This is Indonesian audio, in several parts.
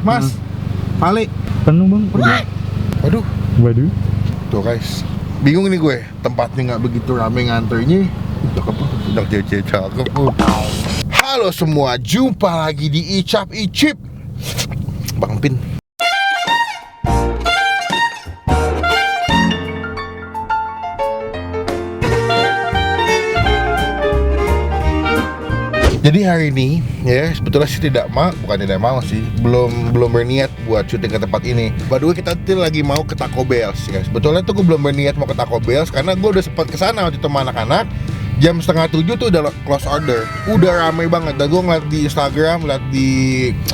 Mas. Vale. Penuh bang. Waduh. Waduh. Tuh guys, bingung nih gue. Tempatnya nggak begitu rame nganternya. Cakep, udah cakep. Halo semua, jumpa lagi di Icap Icip. Bang Pin. Jadi hari ini ya sebetulnya sih bukan tidak mau sih, belum berniat buat syuting ke tempat ini. By the way, kita tuh lagi mau ke Taco Bell ya. Sebetulnya tuh gue belum berniat mau ke Taco Bell karena gue udah sempat kesana waktu itu sama anak-anak. Jam 6:30 tuh udah close order, udah ramai banget. Dan gue ngeliat di Instagram, ngeliat di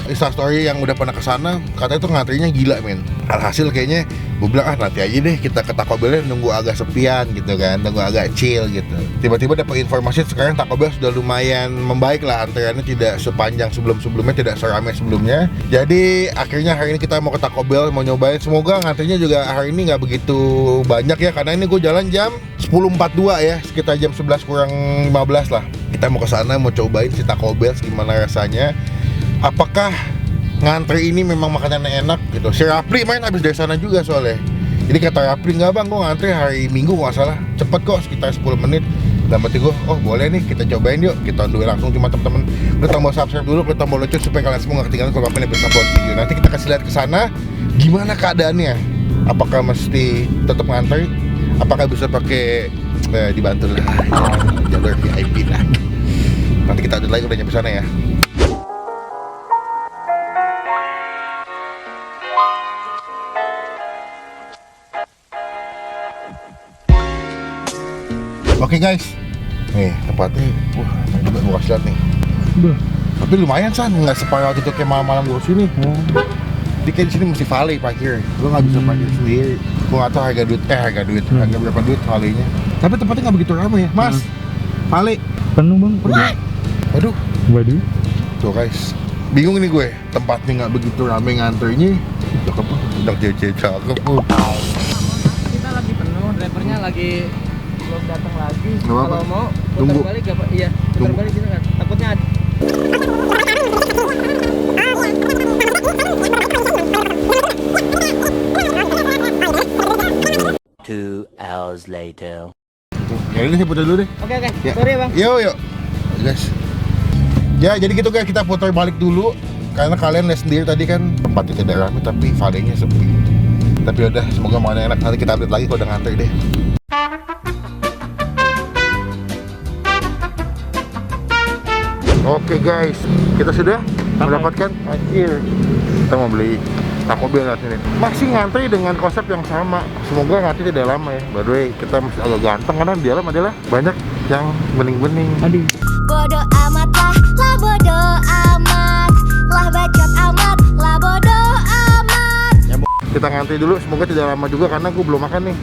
Instastory yang udah pernah kesana, katanya tuh ngantrinya gila men. Alhasil kayaknya gue bilang nanti aja deh kita ke Taco Bell, nunggu agak sepian gitu kan, nunggu agak chill gitu. Tiba-tiba dapat informasi sekarang Taco Bell sudah lumayan membaik lah, antriannya tidak sepanjang sebelumnya, tidak seramai sebelumnya. Jadi akhirnya hari ini kita mau ke Taco Bell, mau nyobain. Semoga ngantrinya juga hari ini nggak begitu banyak ya, karena ini gue jalan jam 10.42 ya, sekitar jam 11 kurang 15 lah. Kita mau ke sana, mau cobain si Taco Bell gimana rasanya. Apakah ngantri ini memang makanannya enak gitu. Si Rapli main habis dari sana juga soalnya. Jadi kata Rapli, nggak bang, gue ngantri hari Minggu nggak salah, cepet kok, sekitar 10 menit. Dan berarti gue, oh boleh nih, kita cobain yuk. Kita on the way langsung, cuma temen-temen klik tombol subscribe dulu, klik tombol lonceng supaya kalian semua nggak ketinggalan kalau apa episode video. Nanti kita kasih lihat ke sana gimana keadaannya. Apakah mesti tetap ngantri? Apakah bisa pakai dibantu lah jalur VIP lah. Nanti kita update lagi udah nyampe sana ya. Oke guys, nih tempatnya, ini juga gue kasih lihat nih. Tapi lumayan san, nggak separah waktu itu kayak malam-malam gue sini. Jadi kayak di sini mesti vale parkir, gue nggak bisa parkir sendiri. Gue nggak tahu harga berapa duit valenya. Tapi tempatnya nggak begitu ramai ya, Mas. Vale. Penuh bang. Waduh. Tuh guys, bingung nih gue, tempatnya nggak begitu ramai ngantrinya. Cakep, udah cakep. Kita lagi penuh, drivernya lagi belum datang lagi. Kalau mau tunggu. putar balik apa? Iya, putar balik bisa kan? Takutnya ada. 2 hours later. Ya ini saya putar dulu deh. Oke. Ya. Sorry bang. Yuk guys. Ya jadi gitu guys, kita putar balik dulu. Karena kalian lihat sendiri tadi kan tempatnya tidak ramai tapi valenya sepi. Tapi udah, semoga makannya enak. Nanti kita update lagi kalau udah ngantri deh. Oke guys, kita sudah mendapatkan akhir. Kita mau beli Taco Bell saat ini. Masih ngantri dengan konsep yang sama. Semoga ngantri tidak lama ya. By the way, kita masih agak ganteng karena di dalam adalah banyak yang bening-bening. Aduh. Bodo amat lah bodo amat, lah bacot amat, lah bodo amat. Kita ngantri dulu, semoga tidak lama juga karena gue belum makan nih.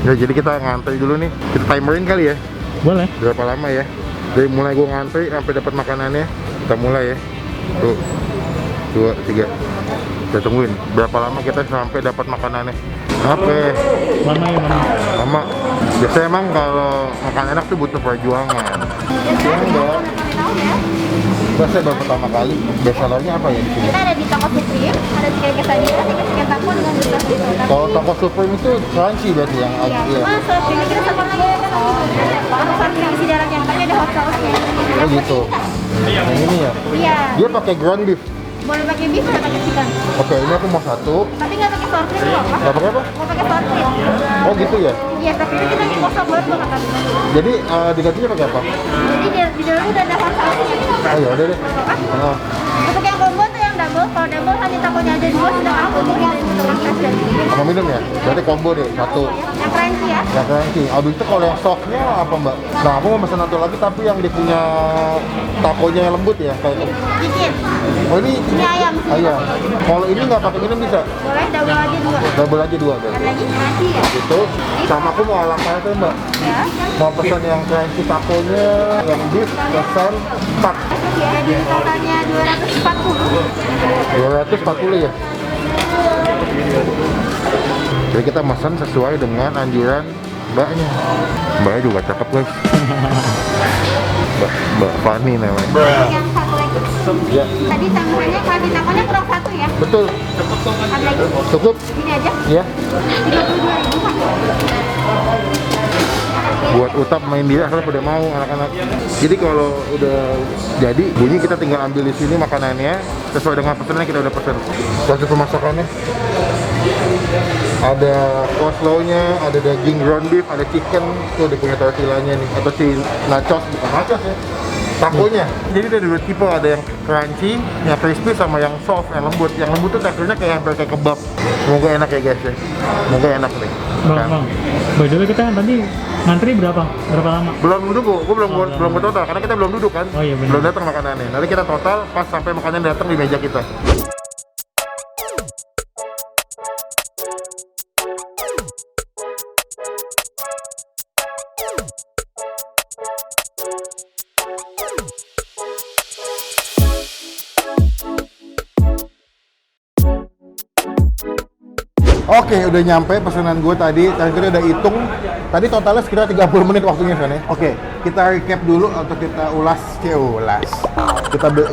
Ya, jadi kita ngantri dulu nih. Kita timerin kali ya. Boleh. Berapa lama ya? Dari mulai gue ngantri sampai dapat makanannya. Kita mulai ya. Tuh. 2, 3. Kita tungguin berapa lama kita sampai dapat makanannya. Oke. Mana ya mana? Lama. Biasanya emang kalau makan enak tuh butuh perjuangan. Ya enggak. Saya baru pertama kali. Bestsellernya apa ya di sini? Kita ada di Taco Supreme, ada chicken quesadilla, chicken taco dengan bekas itu. Kalau Taco Supreme itu crunchy berarti yang Iya, cuma sauce-nya kita sama lagi. Kalau sauce yang isi dalamnya, makanya ada hot sauce-nya. Oh gitu. Yang ini ya? Iya. Dia pakai ground beef. Boleh pakai beef, boleh pakai chicken. Oke, ini aku mau satu. Tapi nggak pakai sour cream loh, Pak. Nggak pakai apa? Mau pakai sour cream. Oh gitu ya? Iya, tapi ini kita kosong banget loh makan. Jadi digantinya pakai apa? Jadi di dalam udah ada hot sauce-nya. Oh ya udah deh. Oh. Untuk yang combo tuh yang double, kalau double hanya takonya aja 2, sedang aku yang setengah session. Sama minum ya? Berarti combo deh, satu. Yang crunchy ya. Yang crunchy. Abis itu kalau yang softnya apa mbak? Nah aku mau pesan satu lagi tapi yang dia punya takonya yang lembut ya kayak. Chicken. Oh ini ayam. Ayam. Kalau ini nggak pakai minum bisa? Boleh double aja 2. Double aja 2 berarti. Ada lagi crunchy ya. Gitu. Sama aku mau ala karetnya mbak. Ya. Mau pesan yang crunchy takonya, yang beef, pesan 4. Jadi totalnya 240. 240 ya. Jadi kita pesan sesuai dengan anjuran mbaknya. Mbaknya juga cakep guys. Mbak Fani namanya. Yang satu lagi. masuk. Ya, Tadi tambahannya kalau di takonya kurang 1 ya. betul. Harganya Cukup? ini aja Ya. 32.000 Pak. Buat Utap main dia asal pada mau anak-anak. Jadi kalau udah jadi bunyi kita tinggal ambil di sini makanannya sesuai dengan pesanan kita udah pesen. Proses pemasakannya ada coleslaw-nya, ada daging ground beef, ada chicken, tuh dia punya tortillanya nih atau si nachos, bukan nachos ya. Takonya. Jadi ada dua tipe, ada yang crunchy, yang crispy sama yang soft, yang lembut. Yang lembut tuh teksturnya kayak hampir kayak kebab. Semoga enak ya guys ya. Semoga enak nih. Bang. By the way kita kan tadi ngantri berapa lama? Belum duduk, gue belum ke total karena kita belum duduk kan. Oh iya, benar. Belum datang makanannya. Nanti kita total pas sampai makanan datang di meja kita. Oke, udah nyampe pesanan gue tadi kita udah hitung. Tadi totalnya sekitar 30 menit waktunya kan ya. Oke, kita recap dulu atau kita ulas.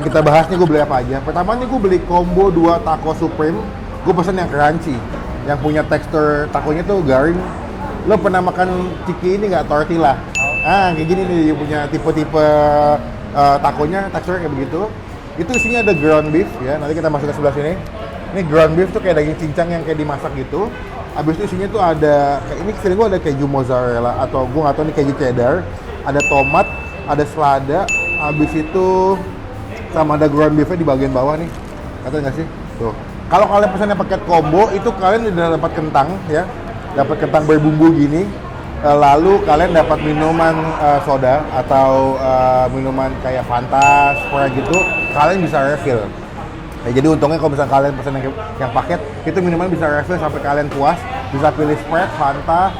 Kita bahas nih gue beli apa aja. Pertama nih gue beli combo 2 taco supreme. Gue pesen yang crunchy, yang punya tekstur takonya tuh garing. Lo pernah makan ciki ini nggak, tortilla? Kayak gini nih, dia punya tipe-tipe takonya, teksturnya kayak begitu. Itu isinya ada ground beef ya. Nanti kita masuk ke sebelah sini. Ini ground beef tuh kayak daging cincang yang kayak dimasak gitu. Habis itu isinya tuh ada kayak ini sering gua ada keju mozzarella atau gua nggak tahu ini keju cheddar, ada tomat, ada selada, habis itu sama ada ground beefnya di bagian bawah nih. Kata nggak sih? Tuh. Kalau kalian pesannya paket combo itu kalian udah dapat kentang ya, dapat kentang berbumbu gini. Lalu kalian dapat minuman soda atau minuman kayak Fanta, Sprite gitu. Kalian bisa refill. Ya, jadi untungnya kalau misalnya kalian pesan yang paket, itu minuman bisa refill sampai kalian puas. Bisa pilih Sprite, Fanta,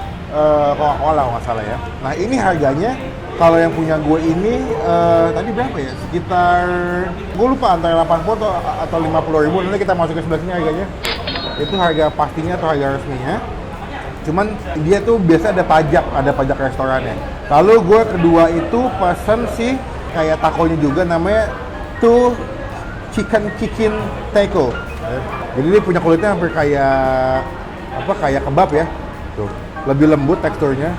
Coca-Cola kalau nggak salah ya. Nah ini harganya, kalau yang punya gue ini tadi berapa ya? Sekitar, gue lupa antara 80 atau 50 ribu. Nanti kita masuk ke sebelah sini harganya. Itu harga pastinya atau harga resminya. Cuman dia tuh biasa ada pajak restorannya. Lalu gue kedua itu pesen sih kayak takonya juga, namanya tuh chicken taco. Jadi dia punya kulitnya hampir kayak kebab ya. Tuh, lebih lembut teksturnya.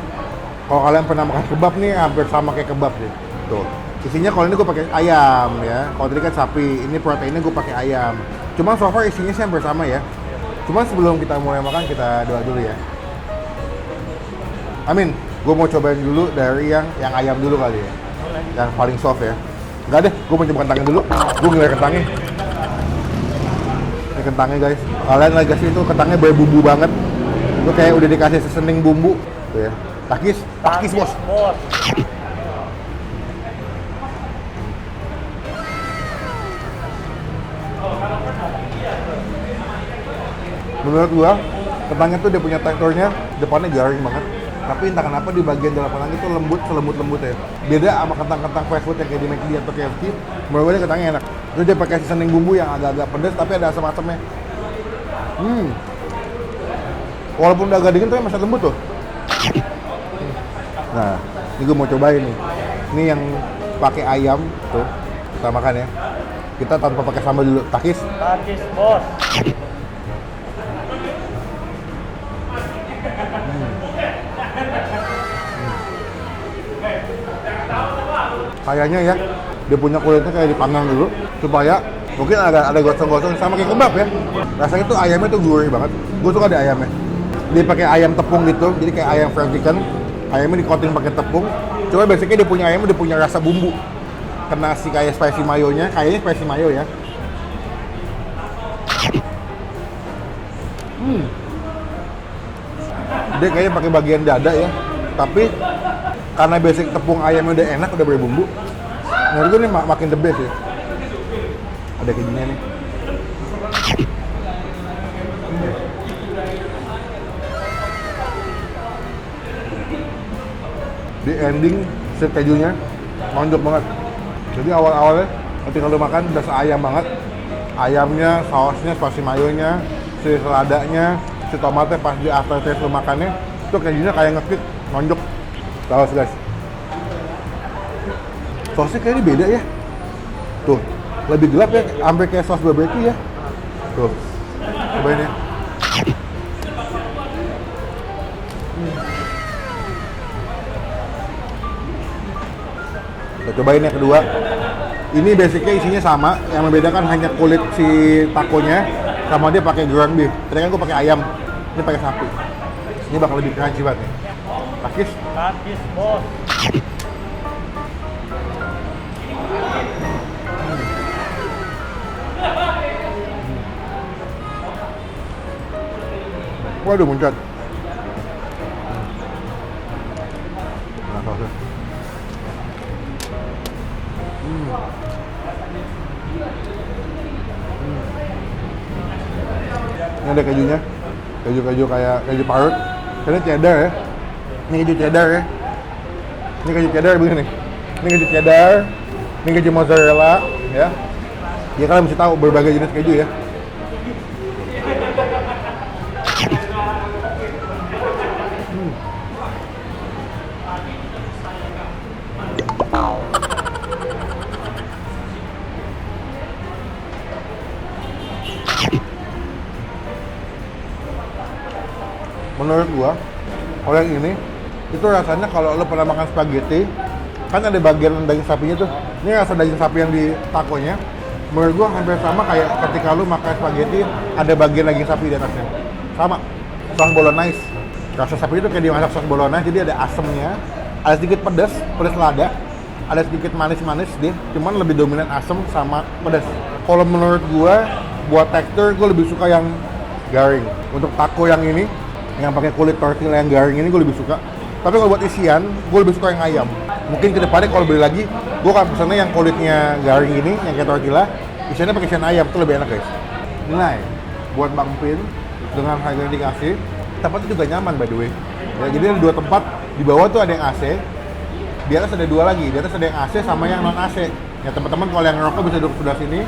Kalau kalian pernah makan kebab nih hampir sama kayak kebab deh. Tuh. Isinya kalau ini gue pakai ayam ya. Kalau tadi kan sapi, ini proteinnya gue pakai ayam. Cuma so far isinya sih hampir sama ya. Cuma sebelum kita mulai makan kita doa dulu ya. Amin. Gue mau cobain dulu dari yang ayam dulu kali ya. Yang paling soft ya. Enggak deh, gue mau coba kentangnya dulu. Gue ngeliat kentangnya. Ini kentangnya guys. Kalian lagi kasih itu kentangnya berbumbu banget. Itu kayak udah dikasih sesening bumbu. Tuh ya. Takis bos. Menurut gua, kentangnya tuh dia punya teksturnya, depannya garing banget. Tapi entah kenapa di bagian dalam kentang itu selembut ya. Beda sama kentang-kentang fast food yang kayak di McD atau KFC. Menurut gue kentangnya enak. Terus dia pakai seasoning bumbu yang agak-agak pedas tapi ada asam-asamnya. Walaupun udah agak dingin tapi masih lembut tuh. Nah, ini gue mau cobain nih. Ini yang pakai ayam tuh. Kita makan ya. Kita tanpa pakai sambal dulu. Takis bos. Kayaknya ya, dia punya kulitnya kayak dipanggang dulu supaya mungkin ada gosong-gosong sama kayak kebab ya. Rasanya tuh ayamnya tuh gurih banget. Gue suka ada ayamnya. Dia pakai ayam tepung gitu, jadi kayak ayam fried chicken. Ayamnya di-coating pakai tepung. Cuma basicnya dia punya ayamnya udah punya rasa bumbu. Kena si kayak spicy mayonya, kayaknya spicy mayo ya. Dia kayaknya pakai bagian dada ya. Tapi karena basic tepung ayamnya udah enak, udah berbumbu. Menurut gue ini makin the best ya. Ada kayak gini nih. Di ending si kejunya nonjok banget. Jadi awal-awalnya ketika lu makan udah ayam banget. Ayamnya, sausnya, spicy mayonya, si seladanya, si tomatnya pas di aftertaste lu makannya, itu kejunya kayak ngekit, nonjok. Saus guys. Sausnya kayaknya beda ya. Tuh, Lebih gelap ya, hampir kayak saus barbecue ya. Tuh, cobain ya. Kita cobain yang kedua. Ini basicnya isinya sama, yang membedakan hanya kulit si takonya sama dia pakai ground beef. Tadi kan gue pakai ayam, ini pakai sapi. Ini bakal lebih crunchy banget nih. Pakis. Pakis, bos. Waduh, muncrat. Nah, sausnya. Ini ada kejunya, keju kayak keju parut. Ini cheddar ya. Ini keju cheddar ya. Ini keju cheddar begini. Ini keju cheddar. Ini keju mozzarella ya. Ya kalian mesti tahu berbagai jenis keju ya. Menurut gua, kalau yang ini itu rasanya kalau lo pernah makan spaghetti, kan ada bagian daging sapinya tuh. Ini rasa daging sapi yang di takonya. Menurut gua hampir sama kayak ketika lo makan spaghetti ada bagian daging sapi di atasnya. Sama. Saus bolognese. Rasa sapi itu kayak dimasak saus bolognese, jadi ada asemnya, ada sedikit pedas lada, ada sedikit manis-manis deh. Cuman lebih dominan asam sama pedas. Kalau menurut gua, buat tekstur gua lebih suka yang garing. Untuk taco yang ini, yang pakai kulit tortilla yang garing ini gue lebih suka. Tapi kalau buat isian, gue lebih suka yang ayam. Mungkin kedepannya kalau beli lagi, gue akan pesannya yang kulitnya garing ini, yang kayak tortilla, isiannya pakai isian ayam, itu lebih enak guys. Nilai buat Bang Pin dengan harga yang dikasih, tempatnya juga nyaman by the way. Ya, jadi ada dua tempat, di bawah tuh ada yang AC, di atas ada dua lagi, di atas ada yang AC sama yang non AC. Ya teman-teman kalau yang ngerokok bisa duduk sebelah sini,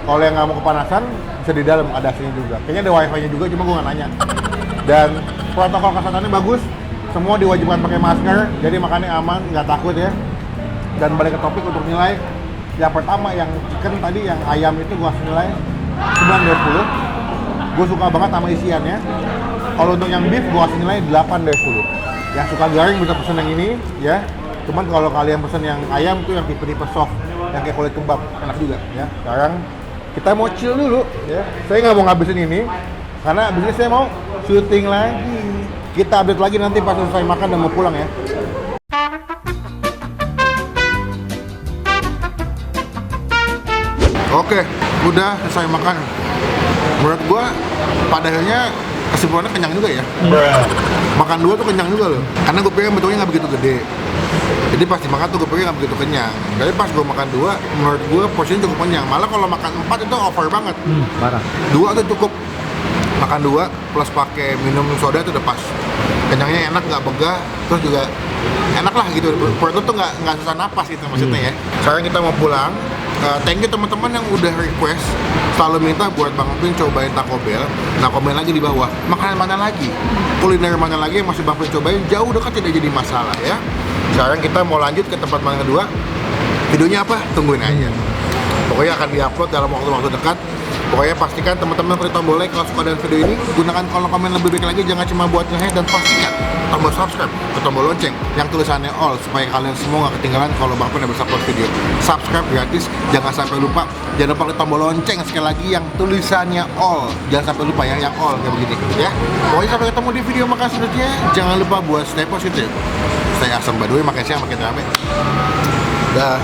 kalau yang nggak mau kepanasan bisa di dalam, ada AC-nya juga. Kayaknya ada wifi-nya juga, cuma gue nggak nanya. Dan protokol kesehatannya bagus, semua diwajibkan pakai masker, jadi makannya aman, nggak takut ya. Dan balik ke topik untuk nilai, yang pertama yang chicken tadi, yang ayam itu gua kasih nilai 9 dari 10. Gue suka banget sama isiannya. Kalau untuk yang beef gua kasih nilai 8 dari 10. Yang suka garing bisa pesen yang ini ya. Cuman kalau kalian pesen yang ayam tuh yang tipe-tipe soft, yang kayak kulit kebab, enak juga ya. Sekarang kita mau chill dulu ya. Saya nggak mau ngabisin ini karena abis ini saya mau syuting lagi. Kita update lagi nanti pas selesai makan dan mau pulang ya. Oke, udah selesai makan. Menurut gua pada akhirnya kesimpulannya kenyang juga ya. Makan dua tuh kenyang juga loh. Karena gue pikir bentuknya nggak begitu gede. Jadi pas dimakan tuh gue pikir nggak begitu kenyang. Tapi pas gue makan dua, menurut gue porsinya cukup kenyang. Malah kalau makan 4 itu over banget. Parah. Dua tuh cukup. Makan dua plus pakai minum soda itu udah pas. Kenyangnya enak, nggak begah, terus juga enak lah gitu. Perut lu tuh nggak susah napas gitu maksudnya ya. Sekarang kita mau pulang. Thank you teman-teman yang udah request, selalu minta buat Bang Pin cobain Taco Bell. Nah komen lagi di bawah, makanan mana lagi, kuliner mana lagi yang masih Bang Pin cobain, jauh dekat tidak jadi masalah ya. Sekarang kita mau lanjut ke tempat makan kedua. Videonya apa? Tungguin aja. Pokoknya akan diupload dalam waktu-waktu dekat. Pokoknya pastikan teman-teman klik tombol like kalau suka dengan video ini. Gunakan kolom komen lebih baik lagi, jangan cuma buat nge-like, dan pastikan tombol subscribe ke tombol lonceng yang tulisannya all supaya kalian semua gak ketinggalan kalau Bang Pin habis upload video. Subscribe gratis, jangan sampai lupa. Jangan lupa klik tombol lonceng sekali lagi yang tulisannya all. Jangan sampai lupa ya, yang all kayak begini ya. Pokoknya sampai ketemu di video makan selanjutnya. Jangan lupa buat stay positif, stay asam by the way, makan siang makin rame. Dah.